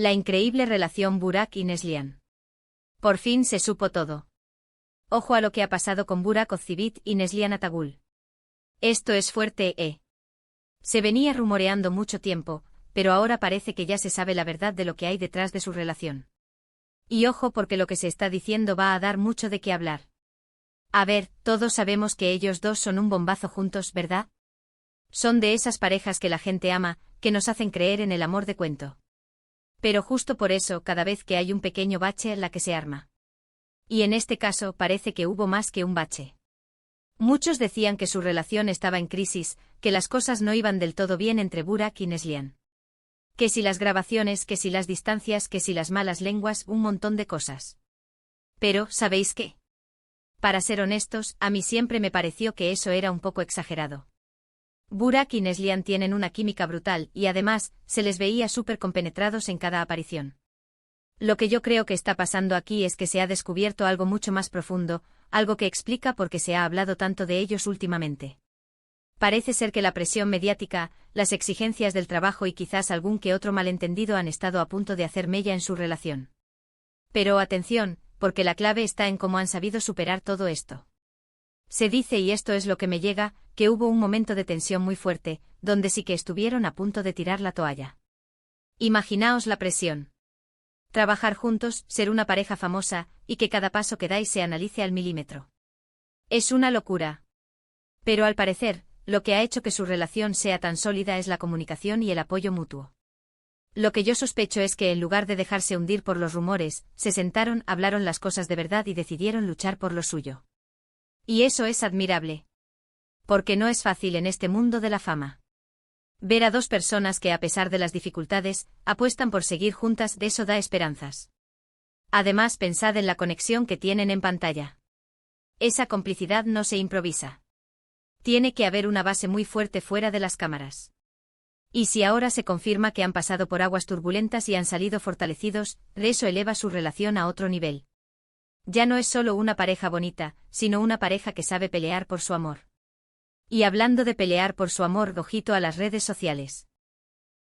La increíble relación Burak y Neslihan. Por fin se supo todo. Ojo a lo que ha pasado con Burak Ozcivit y Neslihan Atagul. Esto es fuerte, Se venía rumoreando mucho tiempo, pero ahora parece que ya se sabe la verdad de lo que hay detrás de su relación. Y ojo porque lo que se está diciendo va a dar mucho de qué hablar. A ver, todos sabemos que ellos dos son un bombazo juntos, ¿verdad? Son de esas parejas que la gente ama, que nos hacen creer en el amor de cuento. Pero justo por eso, cada vez que hay un pequeño bache, la que se arma. Y en este caso parece que hubo más que un bache. Muchos decían que su relación estaba en crisis, que las cosas no iban del todo bien entre Burak y Neslihan. Que si las grabaciones, que si las distancias, que si las malas lenguas, un montón de cosas. Pero, ¿sabéis qué? Para ser honestos, a mí siempre me pareció que eso era un poco exagerado. Burak y Neslihan tienen una química brutal y además, se les veía súper compenetrados en cada aparición. Lo que yo creo que está pasando aquí es que se ha descubierto algo mucho más profundo, algo que explica por qué se ha hablado tanto de ellos últimamente. Parece ser que la presión mediática, las exigencias del trabajo y quizás algún que otro malentendido han estado a punto de hacer mella en su relación. Pero atención, porque la clave está en cómo han sabido superar todo esto. Se dice, y esto es lo que me llega, que hubo un momento de tensión muy fuerte, donde sí que estuvieron a punto de tirar la toalla. Imaginaos la presión. Trabajar juntos, ser una pareja famosa, y que cada paso que dais se analice al milímetro. Es una locura. Pero al parecer, lo que ha hecho que su relación sea tan sólida es la comunicación y el apoyo mutuo. Lo que yo sospecho es que en lugar de dejarse hundir por los rumores, se sentaron, hablaron las cosas de verdad y decidieron luchar por lo suyo. Y eso es admirable. Porque no es fácil en este mundo de la fama. Ver a dos personas que a pesar de las dificultades, apuestan por seguir juntas, de eso da esperanzas. Además, pensad en la conexión que tienen en pantalla. Esa complicidad no se improvisa. Tiene que haber una base muy fuerte fuera de las cámaras. Y si ahora se confirma que han pasado por aguas turbulentas y han salido fortalecidos, de eso eleva su relación a otro nivel. Ya no es solo una pareja bonita, sino una pareja que sabe pelear por su amor. Y hablando de pelear por su amor, ojito a las redes sociales.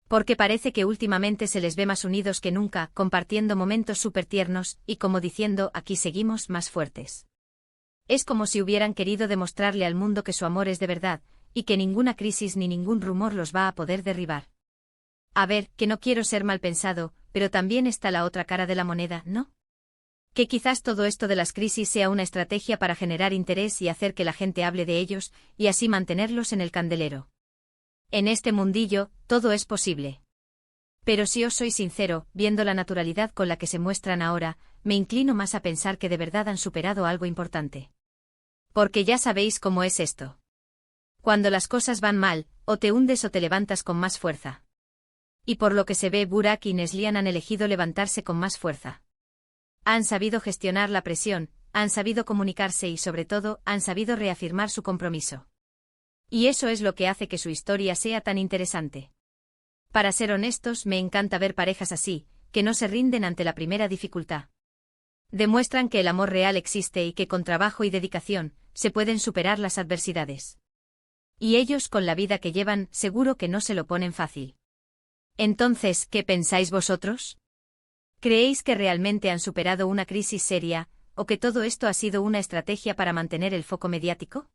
Porque parece que últimamente se les ve más unidos que nunca, compartiendo momentos súper tiernos, y como diciendo, aquí seguimos más fuertes. Es como si hubieran querido demostrarle al mundo que su amor es de verdad, y que ninguna crisis ni ningún rumor los va a poder derribar. A ver, que no quiero ser mal pensado, pero también está la otra cara de la moneda, ¿no? Que quizás todo esto de las crisis sea una estrategia para generar interés y hacer que la gente hable de ellos, y así mantenerlos en el candelero. En este mundillo, todo es posible. Pero si os soy sincero, viendo la naturalidad con la que se muestran ahora, me inclino más a pensar que de verdad han superado algo importante. Porque ya sabéis cómo es esto. Cuando las cosas van mal, o te hundes o te levantas con más fuerza. Y por lo que se ve, Burak y Neslihan han elegido levantarse con más fuerza. Han sabido gestionar la presión, han sabido comunicarse y sobre todo, han sabido reafirmar su compromiso. Y eso es lo que hace que su historia sea tan interesante. Para ser honestos, me encanta ver parejas así, que no se rinden ante la primera dificultad. Demuestran que el amor real existe y que con trabajo y dedicación, se pueden superar las adversidades. Y ellos, con la vida que llevan, seguro que no se lo ponen fácil. Entonces, ¿qué pensáis vosotros? ¿Creéis que realmente han superado una crisis seria, o que todo esto ha sido una estrategia para mantener el foco mediático?